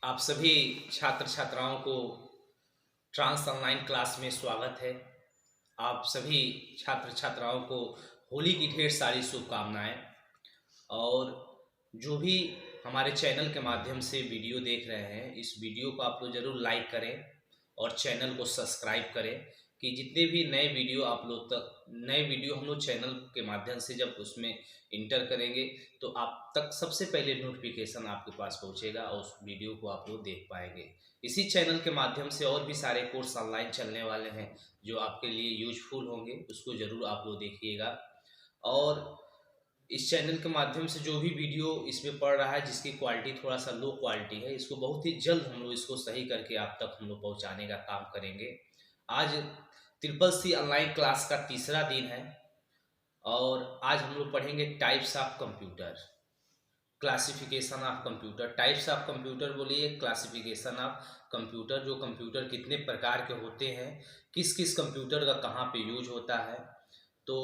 आप सभी छात्र छात्राओं को ट्रांस ऑनलाइन क्लास में स्वागत है। आप सभी छात्र छात्राओं को होली की ढेर सारी शुभकामनाएं। और जो भी हमारे चैनल के माध्यम से वीडियो देख रहे हैं, इस वीडियो को आप लोग ज़रूर लाइक करें और चैनल को सब्सक्राइब करें कि जितने भी नए वीडियो आप लोग तक नए वीडियो हम लोग चैनल के माध्यम से जब उसमें इंटर करेंगे तो आप तक सबसे पहले नोटिफिकेशन आपके पास पहुंचेगा और उस वीडियो को आप लोग देख पाएंगे। इसी चैनल के माध्यम से और भी सारे कोर्स ऑनलाइन चलने वाले हैं जो आपके लिए यूजफुल होंगे, उसको ज़रूर आप लोग देखिएगा। और इस चैनल के माध्यम से जो भी वीडियो इसमें पड़ रहा है जिसकी क्वालिटी थोड़ा सा लो क्वालिटी है, इसको बहुत ही जल्द हम लोग इसको सही करके आप तक हम लोग पहुँचाने का काम करेंगे। आज ट्रिपल सी ऑनलाइन क्लास का तीसरा दिन है और आज हम लोग पढ़ेंगे types of computer, classification of computer. Types of computer बोलिए, क्लासिफिकेशन ऑफ कंप्यूटर, जो कंप्यूटर कितने प्रकार के होते हैं, किस किस कंप्यूटर का कहाँ पे यूज होता है। तो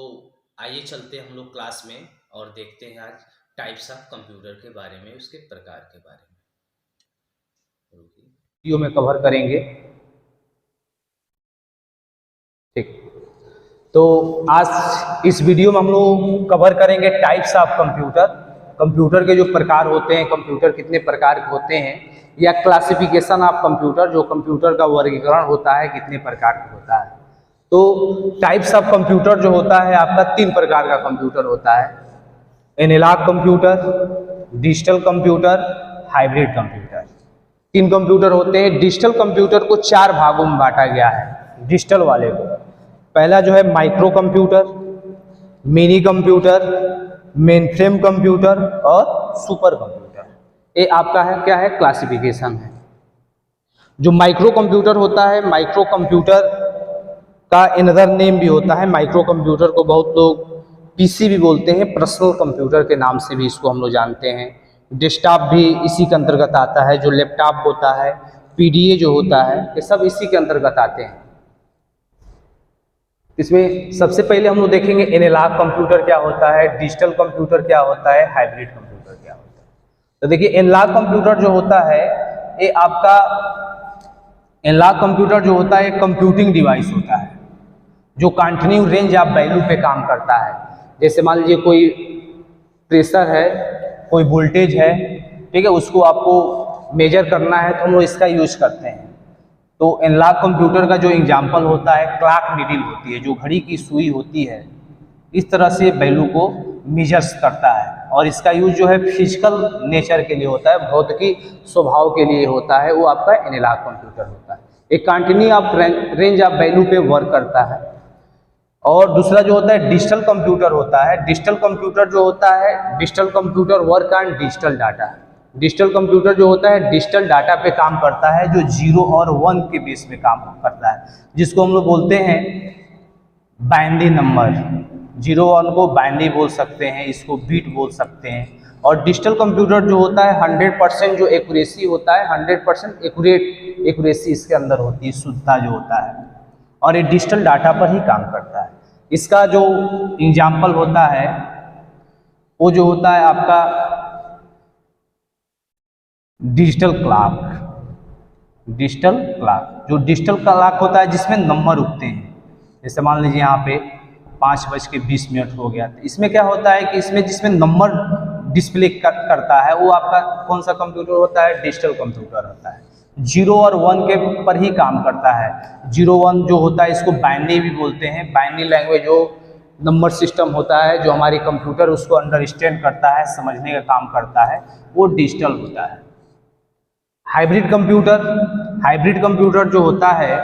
आइए चलते हैं हम लोग क्लास में और देखते हैं आज टाइप्स ऑफ कंप्यूटर के बारे में, उसके प्रकार के बारे में वीडियो में कवर करेंगे। ठीक, तो आज इस वीडियो में हम लोग कवर करेंगे टाइप्स ऑफ कंप्यूटर, कंप्यूटर के जो प्रकार होते हैं, कंप्यूटर कितने प्रकार के होते हैं, या क्लासिफिकेशन ऑफ कंप्यूटर, जो कंप्यूटर का वर्गीकरण होता है कितने प्रकार का होता है। तो टाइप्स ऑफ कंप्यूटर जो होता है आपका तीन प्रकार का कंप्यूटर होता है, analogue computer, digital computer, hybrid computer. तीन कंप्यूटर होते हैं। डिजिटल कंप्यूटर को चार भागों में बांटा गया है। डिजिटल वाले को पहला जो है micro computer, mini computer, mainframe computer और सुपर कंप्यूटर। ये आपका है क्या है, क्लासिफिकेशन है। जो माइक्रो कंप्यूटर होता है, माइक्रो कंप्यूटर का अनदर नेम भी होता है। माइक्रो कंप्यूटर को बहुत लोग पीसी भी बोलते हैं, पर्सनल कंप्यूटर के नाम से भी इसको हम लोग जानते हैं। डेस्कटॉप भी इसी के अंतर्गत आता है। जो लैपटॉप होता है, पीडीए जो होता है, ये सब इसी के अंतर्गत आते हैं। इसमें सबसे पहले हम लोग देखेंगे एनालॉग कंप्यूटर क्या होता है, डिजिटल कंप्यूटर क्या होता है, हाइब्रिड कंप्यूटर क्या होता है। तो देखिए एनालॉग कंप्यूटर जो होता है, ये आपका एनालॉग कंप्यूटर जो होता है कंप्यूटिंग डिवाइस होता है जो कंटिन्यू रेंज ऑफ वैल्यू पे काम करता है। जैसे मान लीजिए कोई प्रेशर है, कोई वोल्टेज है, ठीक है, उसको आपको मेजर करना है तो हम लोग इसका यूज करते हैं। तो एनालॉग कंप्यूटर का जो एग्जांपल होता है क्लॉक नीडल होती है, जो घड़ी की सुई होती है, इस तरह से वैल्यू को मेजर्स करता है। और इसका यूज जो है फिजिकल नेचर के लिए होता है, भौतिकी स्वभाव के लिए होता है, वो आपका एनालॉग कंप्यूटर होता है। एक continue of range of value पे वर्क करता है। और दूसरा जो होता है डिजिटल कंप्यूटर होता है। डिजिटल कंप्यूटर जो होता है, digital computer work on digital data. Digital computer जो होता है डिजिटल डाटा पे काम करता है, जो 0 और 1 के बेस पे काम करता है, जिसको हम लोग बोलते हैं बाइनरी नंबर। 0 1 को बाइनरी बोल सकते हैं, इसको बीट बोल सकते हैं। और डिजिटल कंप्यूटर जो होता है 100% जो एक्यूरेसी होता है, 100% एक्यूरेसी इसके अंदर होती है, शुद्धता जो होता है, और ये डिजिटल डाटा पर ही काम करता है। इसका जो एग्जाम्पल होता है वो जो होता है आपका डिजिटल क्लॉक। डिजिटल क्लॉक, जो डिजिटल क्लॉक होता है जिसमें नंबर उगते हैं। जैसे मान लीजिए यहाँ पे 5:20 हो गया, तो इसमें क्या होता है कि इसमें जिसमें नंबर डिस्प्ले करता है वो आपका कौन सा कंप्यूटर होता है, डिजिटल कंप्यूटर होता है। 0 और 1 के पर ही काम करता है। 0 1 जो होता है इसको बाइनरी भी बोलते हैं। बाइनरी लैंग्वेज जो नंबर सिस्टम होता है, जो हमारी कंप्यूटर उसको अंडरस्टैंड करता है, समझने का काम करता है, वो डिजिटल होता है। हाइब्रिड कंप्यूटर, हाइब्रिड कंप्यूटर जो होता है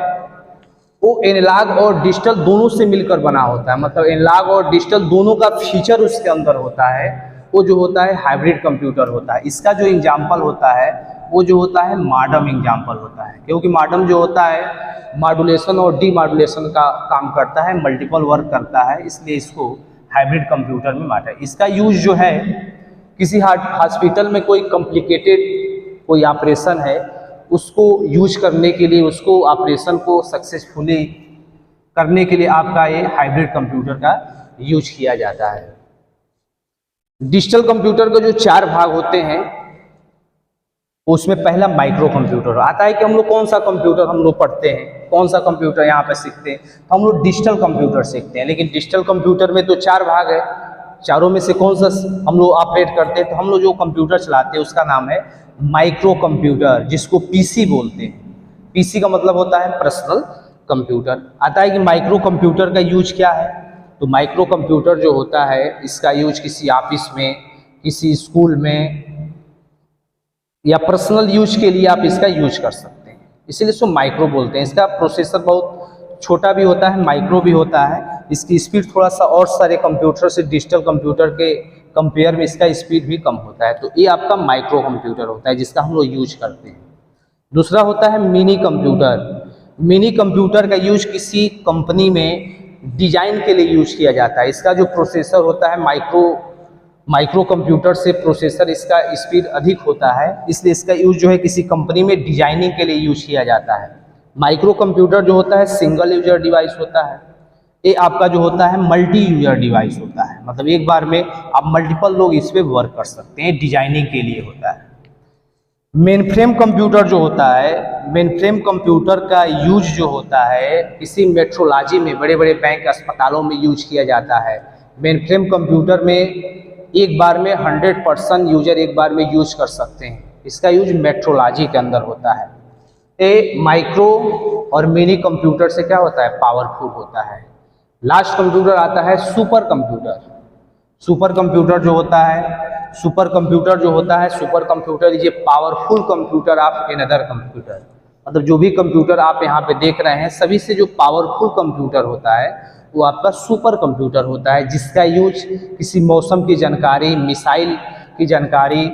वो एनालॉग और डिजिटल दोनों से मिलकर बना होता है। मतलब एनालॉग और डिजिटल दोनों का फीचर उसके अंदर होता है, वो जो होता है हाइब्रिड कंप्यूटर होता है। इसका जो एग्जाम्पल होता है वो जो होता है मॉडेम एग्जाम्पल होता है, क्योंकि मॉडेम जो होता है मॉड्यूलेशन और डीमॉड्यूलेशन का काम करता है, मल्टीपल वर्क करता है, इसलिए इसको हाइब्रिड कंप्यूटर में बांटा है। इसका यूज जो है किसी हॉस्पिटल में कोई कॉम्प्लिकेटेड कोई ऑपरेशन है, उसको यूज करने के लिए, उसको ऑपरेशन को सक्सेसफुली करने के लिए आपका ये हाइब्रिड कंप्यूटर का यूज किया जाता है। डिजिटल कंप्यूटर के जो चार भाग होते हैं, उसमें पहला माइक्रो कंप्यूटर आता है कि हम लोग कौन सा कंप्यूटर हम लोग पढ़ते हैं, कौन सा कंप्यूटर यहाँ पे सीखते हैं, तो हम लोग डिजिटल कंप्यूटर सीखते हैं। लेकिन डिजिटल कंप्यूटर में तो 4 भाग है, चारों में से कौन सा हम लोग ऑपरेट करते हैं, तो हम लोग जो कंप्यूटर चलाते हैं उसका नाम है माइक्रो कंप्यूटर, जिसको पीसी बोलते हैं। पीसी का मतलब होता है पर्सनल कंप्यूटर। आता है कि माइक्रो कंप्यूटर का यूज क्या है, तो माइक्रो कंप्यूटर जो होता है इसका यूज किसी ऑफिस में, किसी स्कूल में या पर्सनल यूज के लिए आप इसका यूज कर सकते हैं, इसीलिए इसको माइक्रो बोलते हैं। इसका प्रोसेसर बहुत छोटा भी होता है, माइक्रो भी होता है। इसकी स्पीड थोड़ा सा और सारे कंप्यूटर से, डिजिटल कंप्यूटर के कंपेयर में इसका स्पीड भी कम होता है। तो ये आपका माइक्रो कंप्यूटर होता है जिसका हम लोग यूज करते हैं। दूसरा होता है मिनी कंप्यूटर। मिनी कंप्यूटर का यूज किसी कंपनी में डिजाइन के लिए यूज किया जाता है। इसका जो प्रोसेसर होता है माइक्रो कंप्यूटर से प्रोसेसर इसका स्पीड अधिक होता है, इसलिए इसका यूज जो है किसी कंपनी में डिजाइनिंग के लिए यूज किया जाता है। माइक्रो कंप्यूटर जो होता है सिंगल यूजर डिवाइस होता है। ये आपका जो होता है मल्टी यूजर डिवाइस होता है, मतलब एक बार में आप मल्टीपल लोग इस पे वर्क कर सकते हैं, डिजाइनिंग के लिए होता है। मेन फ्रेम कंप्यूटर जो होता है, मेन फ्रेम कंप्यूटर का यूज जो होता है किसी मेट्रोलॉजी में, बड़े बड़े बैंक अस्पतालों में यूज किया जाता है। मेन फ्रेम कंप्यूटर में एक बार में 100% यूजर एक बार में यूज कर सकते हैं, इसका यूज मेट्रोलॉजी के अंदर होता है। ये माइक्रो और मिनी कंप्यूटर से क्या होता है, पावरफुल होता है। लास्ट कंप्यूटर आता है सुपर कंप्यूटर। सुपर कंप्यूटर जो होता है, super computer is a powerful computer of another computer. मतलब जो भी कंप्यूटर आप यहाँ पे देख रहे हैं सभी से जो पावरफुल कंप्यूटर होता है वो आपका सुपर कंप्यूटर होता है, जिसका यूज किसी मौसम की जानकारी, मिसाइल की जानकारी,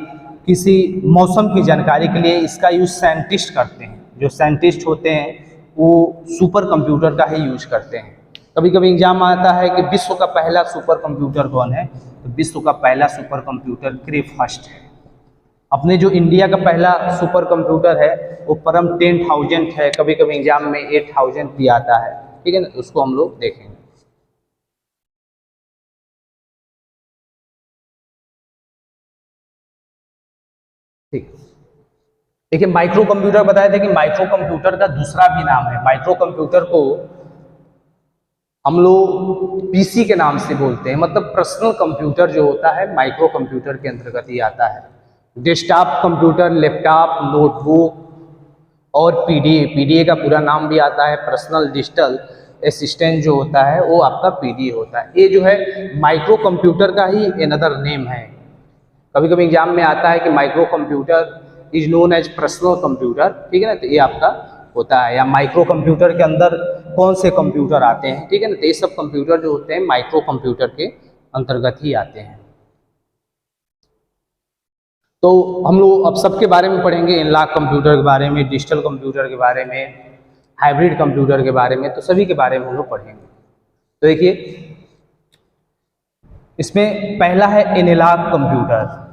किसी मौसम की जानकारी के लिए इसका यूज साइंटिस्ट करते हैं। जो साइंटिस्ट होते हैं वो सुपर कंप्यूटर का ही यूज करते हैं। कभी कभी एग्जाम आता है कि विश्व का पहला सुपर कंप्यूटर कौन है, तो विश्व का पहला सुपर कंप्यूटर क्रेफर्स्ट है। अपने जो इंडिया का पहला सुपर कंप्यूटर है वो परम 10,000 है, कभी कभी एग्जाम में 8,000 भी आता है, ठीक है ना, तो उसको हम लोग देखेंगे। ठीक, देखिए माइक्रो कंप्यूटर बताए थे कि माइक्रो कंप्यूटर का दूसरा भी नाम है। माइक्रो कंप्यूटर को हम लोग पीसी के नाम से बोलते हैं, मतलब पर्सनल कंप्यूटर जो होता है माइक्रो कंप्यूटर के अंतर्गत ही आता है। डेस्कटॉप कंप्यूटर, लैपटॉप, नोटबुक और पीडीए का पूरा नाम भी आता है पर्सनल डिजिटल असिस्टेंट जो होता है वो आपका पीडीए होता है। ये जो है माइक्रो कंप्यूटर का ही अनदर नेम है। कभी कभी एग्जाम में आता है कि micro computer is known as personal computer, ठीक है ना, तो ये आपका होता है। या माइक्रो कंप्यूटर के अंदर कौन से कंप्यूटर आते हैं, ठीक है ना, तो ये सब कंप्यूटर जो होते हैं माइक्रो कंप्यूटर के अंतर्गत ही आते हैं। तो हम लोग अब सबके बारे में पढ़ेंगे, एनालॉग कंप्यूटर के बारे में, डिजिटल कंप्यूटर के बारे में, हाइब्रिड कंप्यूटर के बारे में, तो सभी के बारे में हम लोग पढ़ेंगे। तो देखिए इसमें पहला है एनालॉग कंप्यूटर।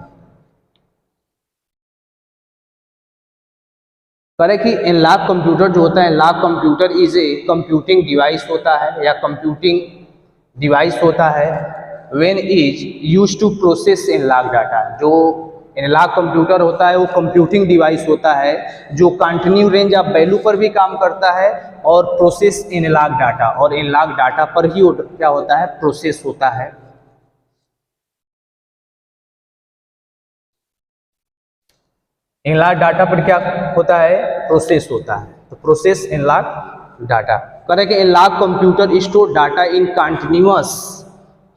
करें कि एनालॉग कंप्यूटर जो होता है, analogue computer is a computing device होता है या कंप्यूटिंग डिवाइस होता है when is used to process analogue data. जो एनालॉग कंप्यूटर होता है वो कंप्यूटिंग डिवाइस होता है जो कंटिन्यू रेंज ऑफ वैल्यू पर भी काम करता है और प्रोसेस एनालॉग डाटा, और एनालॉग डाटा पर ही क्या होता है, प्रोसेस होता है। एनालॉग डाटा पर क्या होता है, प्रोसेस होता है। तो प्रोसेस एनालॉग डाटा। करें कि analogue computer store data in continuous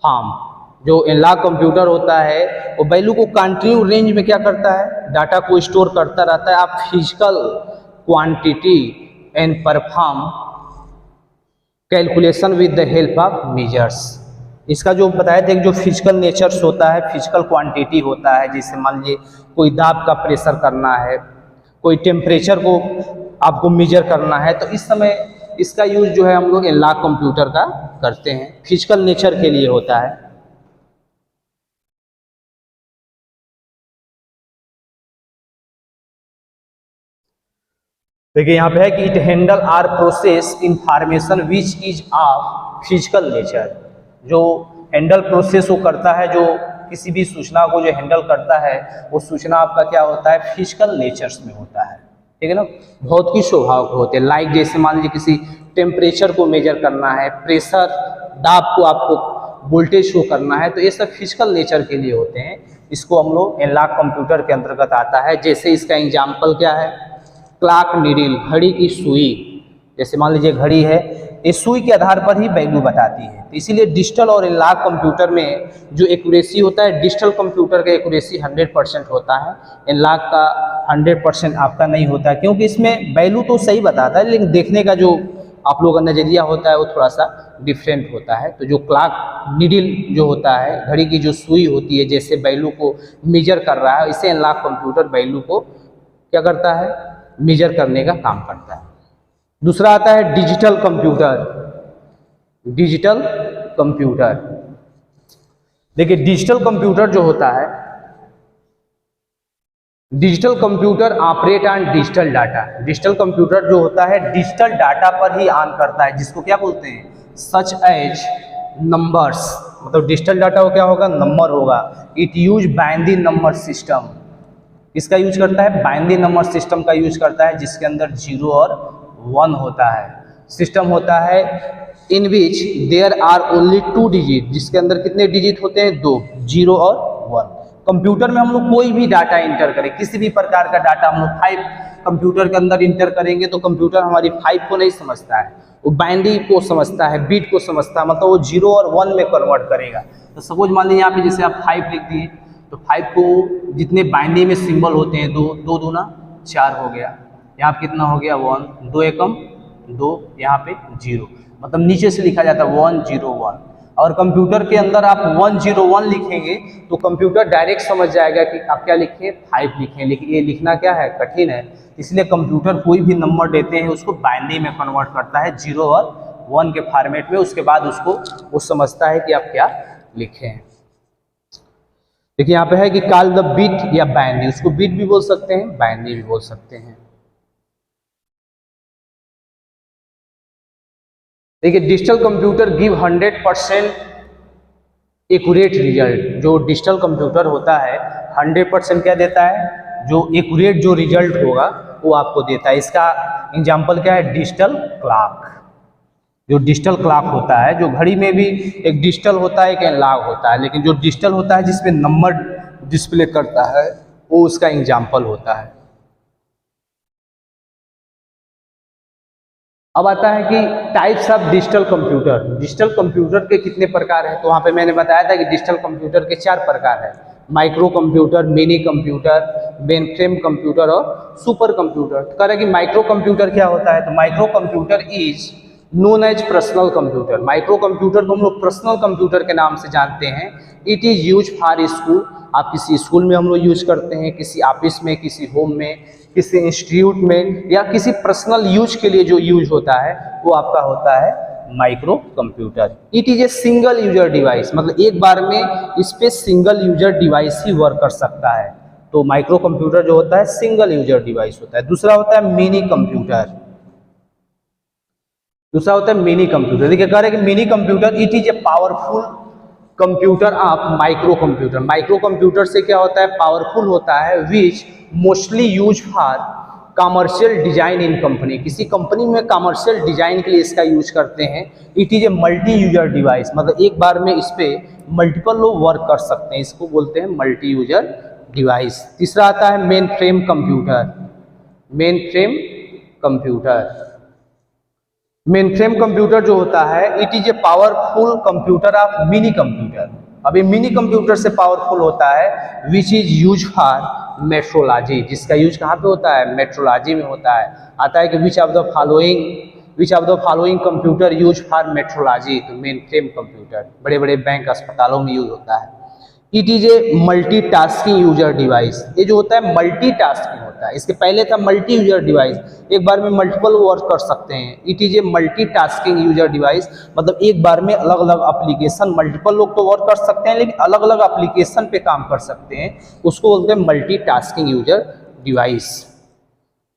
form. जो एनालॉग कंप्यूटर होता है वो वैल्यू को कंटिन्यू रेंज में क्या करता है, डाटा को स्टोर करता रहता है। आप physical quantity and perform calculation with the help of measures. इसका जो बताया थे जो फिजिकल नेचर्स होता है, फिजिकल क्वांटिटी होता है, जैसे मान लीजिए कोई दाब का प्रेशर करना है, कोई टेम्परेचर को आपको मेजर करना है, तो इस समय इसका यूज जो है हम लोग एनालॉग कंप्यूटर का करते हैं, फिजिकल नेचर के लिए होता है। देखिए यहाँ पे है कि it handle or process information which is of physical nature. जो हैंडल प्रोसेस वो करता है जो किसी भी सूचना को जो हैंडल करता है वो सूचना आपका क्या होता है, फिजिकल नेचर्स में होता है, ठीक है ना, भौतिक स्वभाव के होते हैं। लाइक जैसे मान लीजिए किसी टेम्परेचर को मेजर करना है, प्रेशर दाब को आपको वोल्टेज शो करना है, तो ये सब फिजिकल नेचर के लिए होते हैं। इसको हम लोग एनालॉग कंप्यूटर के अंतर्गत आता है। जैसे इसका एग्जाम्पल क्या है, क्लॉक नीडल, घड़ी की सुई। जैसे मान लीजिए घड़ी है, इस सुई के आधार पर ही वैल्यू बताती है। तो इसीलिए डिजिटल और एनालॉग कंप्यूटर में जो एक्यूरेसी होता है, डिजिटल कंप्यूटर का एक्यूरेसी 100% होता है, एनालॉग का 100% आपका नहीं होता है, क्योंकि इसमें वैल्यू तो सही बताता है लेकिन देखने का जो आप लोगों का नज़रिया होता है वो थोड़ा सा डिफरेंट होता है। तो जो क्लॉक नीडल जो होता है, घड़ी की जो सुई होती है, जैसे वैल्यू को मेजर कर रहा है, इसे एनालॉग कंप्यूटर वैल्यू को क्या करता है, मेजर करने का काम करता है। दूसरा आता है डिजिटल कंप्यूटर। डिजिटल कंप्यूटर, देखिए डिजिटल कंप्यूटर जो होता है, digital computer operate on digital data. Digital computer जो होता है डिजिटल डाटा पर ही ऑन करता है, जिसको क्या बोलते हैं, सच एज नंबर्स। मतलब डिजिटल डाटा को क्या होगा, नंबर होगा। It use binary number system. इसका यूज करता है, बाइनरी नंबर सिस्टम का यूज करता है, जिसके अंदर 0 और 1 होता है। सिस्टम होता है in which there are only 2 digit, जिसके अंदर कितने डिजिट होते हैं, 2, 0 और 1। कंप्यूटर में हम लोग कोई भी डाटा इंटर करें, किसी भी प्रकार का डाटा हम लोग 5 कंप्यूटर के अंदर इंटर करेंगे तो कंप्यूटर हमारी 5 को नहीं समझता है, वो बाइनरी को समझता है, बीट को समझता है, मतलब वो 0 और 1 में कन्वर्ट करेगा। तो सपोज मान लीजिए यहाँ पे जैसे आप 5 लिख दिए, तो 5 को जितने बाइनरी में सिंबल होते हैं, 2 2 दूना 4 हो गया, यहाँ पे कितना हो गया, 1, 2 एकम 2, यहाँ पे 0, मतलब नीचे से लिखा जाता है 1 0 1। और कंप्यूटर के अंदर आप 1 0 1 लिखेंगे तो कंप्यूटर डायरेक्ट समझ जाएगा कि आप क्या लिखें, 5 लिखें, लेकिन ये लिखना क्या है, कठिन है। इसलिए कंप्यूटर कोई भी नंबर देते हैं उसको बाइनरी में कन्वर्ट करता है, 0 और 1 के फॉर्मेट में, उसके बाद उसको वो समझता है कि आप क्या लिखे हैं। देखिए यहाँ पे है कि कॉल द बिट या बाइनरी, उसको बिट भी बोल सकते हैं, बाइनरी भी बोल सकते हैं। देखिए digital computer give 100% accurate result. जो डिजिटल कंप्यूटर होता है 100% क्या देता है, जो एक्यूरेट जो रिजल्ट होगा वो आपको देता है। इसका एग्जांपल क्या है, डिजिटल क्लॉक। जो डिजिटल क्लॉक होता है, जो घड़ी में भी एक डिजिटल होता है, एक एनालॉग होता है, लेकिन जो डिजिटल होता है जिसमें नंबर डिस्प्ले करता है वो उसका एग्जांपल होता है। अब आता है कि types of digital computer. Digital computer के कितने प्रकार हैं, तो वहाँ पे मैंने बताया था कि डिजिटल कंप्यूटर के 4 प्रकार हैं, micro computer, mini computer, mainframe computer और सुपर कंप्यूटर। तो कह रहे हैं कि माइक्रो कंप्यूटर क्या होता है, तो micro computer is known as personal computer. Micro computer को हम लोग पर्सनल कंप्यूटर के नाम से जानते हैं। It is use for school, आप किसी स्कूल में हम लोग यूज करते हैं, किसी ऑफिस में, किसी होम में, किसी इंस्टीट्यूट में, या किसी पर्सनल यूज के लिए जो यूज होता है वो आपका होता है micro computer. It is a single user device, मतलब एक बार में इस पे सिंगल यूजर डिवाइस ही वर्क कर सकता है। तो माइक्रो कंप्यूटर जो होता है सिंगल यूजर डिवाइस होता है। दूसरा होता है मिनी कंप्यूटर। दूसरा होता है मिनी कंप्यूटर। देखिए कह रहे हैं कि mini computer it is a powerful computer of micro computer. Micro computer से क्या होता है, पावरफुल होता है, which mostly use for commercial design in company. किसी कंपनी में कमर्शियल डिजाइन के लिए इसका यूज करते हैं। It is a multi user device, मतलब एक बार में इस पे मल्टीपल लोग वर्क कर सकते हैं, इसको बोलते हैं मल्टी यूजर डिवाइस। तीसरा आता है main frame computer. Main frame computer, main frame computer जो होता है it is a powerful computer of mini computer. अब ये मिनी कंप्यूटर से पावरफुल होता है, which is use for metrology. जिसका यूज कहाँ पे होता है, मेट्रोलॉजी में होता है। आता है कि which of the following computer use for metrology, तो मेन फ्रेम कंप्यूटर बड़े बड़े बैंक अस्पतालों में यूज होता है। It is A multitasking user device. ये जो होता है मल्टीटास्किंग होता है, इसके पहले था मल्टी यूजर डिवाइस, एक बार में मल्टीपल वर्क कर सकते हैं। It is A multitasking user device, मतलब एक बार में अलग अलग एप्लीकेशन, मल्टीपल लोग तो वर्क कर सकते हैं लेकिन अलग अलग एप्लीकेशन पे काम कर सकते हैं, उसको बोलते हैं मल्टीटास्किंग यूजर डिवाइस।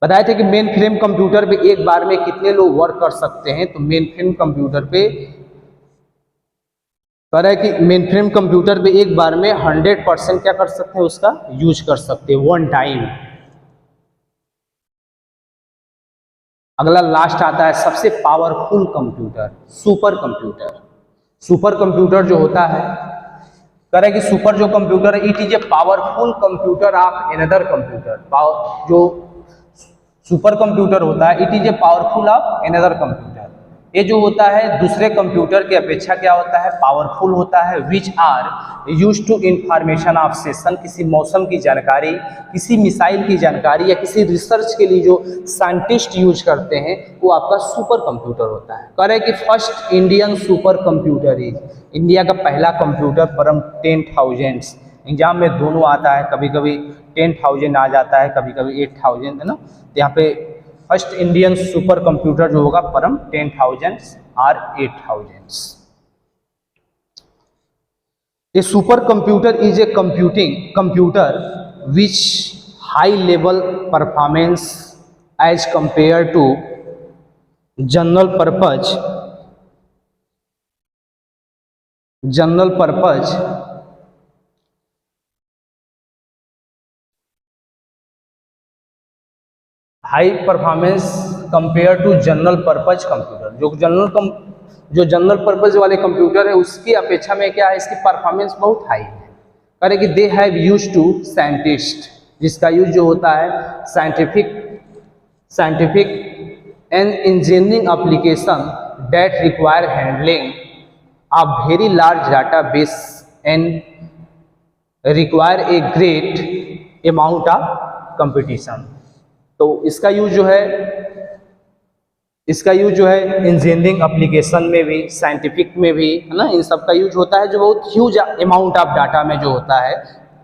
बताए थे कि मेन फ्रेम कंप्यूटर पे एक बार में कितने लोग वर्क कर सकते हैं, तो मेन फ्रेम कंप्यूटर पे कह रहा है कि मेन फ्रेम कंप्यूटर पे एक बार में 100% क्या कर सकते हैं, उसका यूज कर सकते हैं, वन टाइम। अगला लास्ट आता है सबसे powerful computer, super computer. Super computer जो होता है, कह रहे कि सुपर जो कंप्यूटर है, it is a powerful computer of another computer. जो सुपर कंप्यूटर होता है, it is a powerful of another computer. ये जो होता है दूसरे कंप्यूटर की अपेक्षा क्या होता है, पावरफुल होता है। Which are use to information of session, किसी मौसम की जानकारी, किसी मिसाइल की जानकारी या किसी रिसर्च के लिए जो साइंटिस्ट यूज करते हैं, वो आपका सुपर कंप्यूटर होता है। कह रहे कि first Indian super computer is, India का पहला कंप्यूटर परम 10,000। एग्जाम में दोनों आता है, कभी कभी 10,000 आ जाता है, कभी कभी 8,000, है ना। तो यहाँ पे फर्स्ट इंडियन सुपर कंप्यूटर जो होगा परम 10,000 और 8,000। A super computer is a computer which high level performance as compare to general purpose high performance compare to general purpose computer. जो जनरल पर्पज वाले कंप्यूटर है उसकी अपेक्षा में क्या है, इसकी परफॉर्मेंस बहुत हाई है। करे कि they have use to scientist, जिसका यूज जो होता है scientific and engineering application that require handling a very large database and require a great amount of competition. तो इसका यूज जो है इंजीनियरिंग एप्लीकेशन में भी, साइंटिफिक में भी, है ना, इन सब का यूज होता है, जो बहुत ह्यूज अमाउंट ऑफ डाटा में जो होता है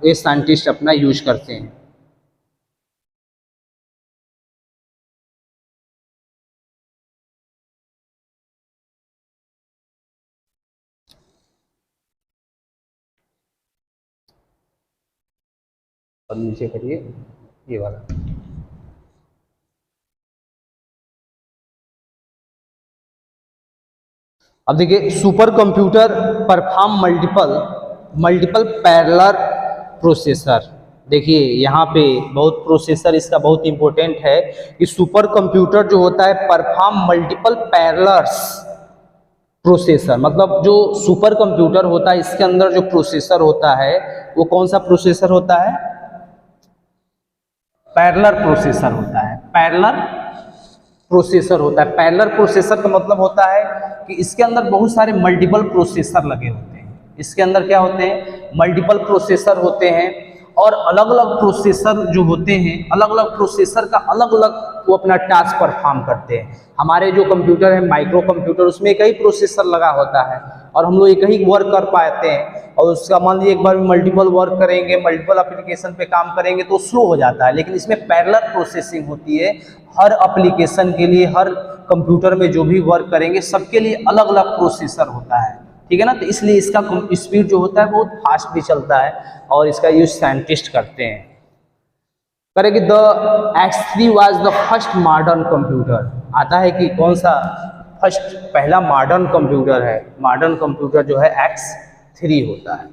ये साइंटिस्ट अपना यूज करते हैं। और नीचे करिए ये वाला। अब देखिए super computer perform multiple parallel processor. देखिए यहाँ पे बहुत प्रोसेसर इसका बहुत इंपॉर्टेंट है कि सुपर कंप्यूटर जो होता है परफॉर्म मल्टीपल पैरेलल्स प्रोसेसर। मतलब जो सुपर कंप्यूटर होता है इसके अंदर जो प्रोसेसर होता है वो कौन सा प्रोसेसर होता है, पैरेलल प्रोसेसर होता है। पैरेलल प्रोसेसर होता है। पैरेलल प्रोसेसर का मतलब होता है कि इसके अंदर बहुत सारे मल्टीपल प्रोसेसर लगे होते हैं। इसके अंदर क्या होते हैं, मल्टीपल प्रोसेसर होते हैं, और अलग अलग प्रोसेसर जो होते हैं, अलग अलग प्रोसेसर का अलग अलग वो अपना टास्क परफॉर्म करते हैं। हमारे जो कंप्यूटर है माइक्रो कंप्यूटर, उसमें एक ही प्रोसेसर लगा होता है और हम लोग एक ही वर्क कर पाते हैं। और उसका मान लीजिए एक बार में मल्टीपल वर्क करेंगे, मल्टीपल एप्लीकेशन पे काम करेंगे तो स्लो हो जाता है, लेकिन इसमें पैरेलल प्रोसेसिंग होती है। हर एप्लीकेशन के लिए, हर कंप्यूटर में जो भी वर्क करेंगे सबके लिए अलग अलग प्रोसेसर होता है, ठीक है ना। तो इसलिए इसका स्पीड जो होता है बहुत फास्ट भी चलता है और इसका यूज साइंटिस्ट करते हैं। करेंगे the X3 was the first modern computer. आता है कि कौन सा फर्स्ट पहला मॉडर्न कंप्यूटर है, मॉडर्न कंप्यूटर जो है X3 होता है।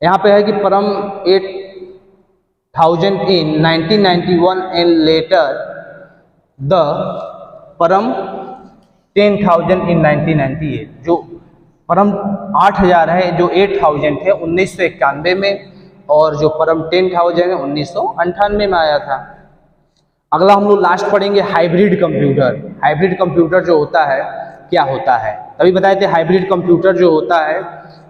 यहाँ पे है कि परम 8,000 in 1991 एंड लेटर द परम 10,000 in 1998। जो परम 8,000 है, जो 8,000 थे 1991 में, और जो परम 10,000 है 1998 में आया था। अगला हम लोग लास्ट पढ़ेंगे हाइब्रिड कंप्यूटर। हाइब्रिड कंप्यूटर जो होता है क्या होता है, तभी बताए थे हाइब्रिड कंप्यूटर जो होता है,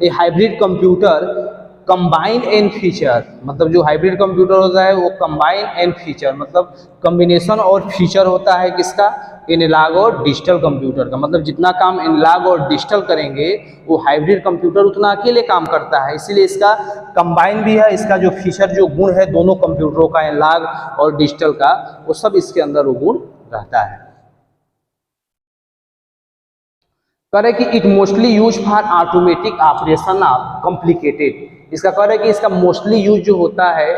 ये hybrid computer combine and feature. मतलब जो हाइब्रिड कंप्यूटर होता है वो कंबाइन एंड फीचर, मतलब कॉम्बिनेशन और फीचर होता है किसका, एनालॉग और डिजिटल कंप्यूटर का। मतलब जितना काम एनालॉग और डिजिटल करेंगे वो हाइब्रिड कंप्यूटर उतना अकेले काम करता है, इसीलिए इसका कंबाइन भी है। इसका जो फीचर जो गुण है दोनों कंप्यूटरों का, एनालॉग और डिजिटल का, वो सब इसके अंदर वो गुण रहता है। करें कि it mostly use for automatic operation of complicated. इसका कह रहे कि इसका मोस्टली यूज जो होता है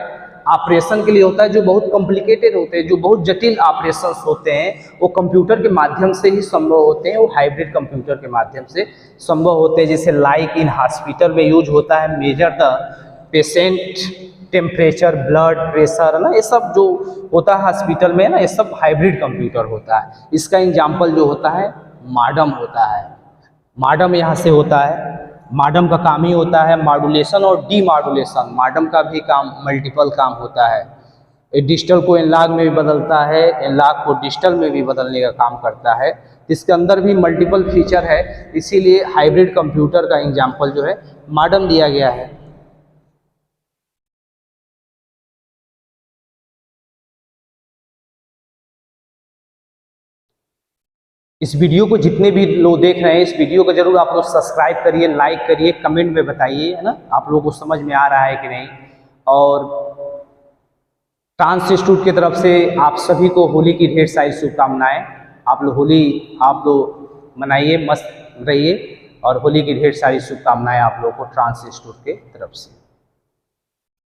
ऑपरेशन के लिए होता है, जो बहुत कॉम्प्लिकेटेड होते हैं, जो बहुत जटिल ऑपरेशंस होते हैं वो कंप्यूटर के माध्यम से ही संभव होते हैं, वो हाइब्रिड कंप्यूटर के माध्यम से संभव होते हैं। जैसे लाइक इन हॉस्पिटल में यूज होता है measure the patient temperature, blood pressure, है ना, ये सब जो होता है हॉस्पिटल में, ना, ये सब हाइब्रिड कंप्यूटर होता है। इसका एग्जाम्पल जो होता है मॉडम होता है। मॉडम यहाँ से होता है, मॉडम का काम ही होता है मॉड्यूलेशन और डीमॉड्यूलेशन। मॉडम का भी काम मल्टीपल काम होता है, ये डिजिटल को एनालॉग में भी बदलता है, एनालॉग को डिजिटल में भी बदलने का काम करता है। इसके अंदर भी मल्टीपल फीचर है, इसीलिए हाइब्रिड कंप्यूटर का एग्जाम्पल जो है मॉडम दिया गया है। इस वीडियो को जितने भी लोग देख रहे हैं, इस वीडियो को जरूर आप लोग सब्सक्राइब करिए, लाइक करिए, कमेंट में बताइए, है ना, आप लोगों को समझ में आ रहा है कि नहीं। और ट्रांस इंस्टीट्यूट की तरफ से आप सभी को होली की ढेर सारी शुभकामनाएं। आप लोग होली आप लोग मनाइए, मस्त रहिए, और होली की ढेर सारी शुभकामनाएं आप लोगों को ट्रांस इंस्टीट्यूट के तरफ से।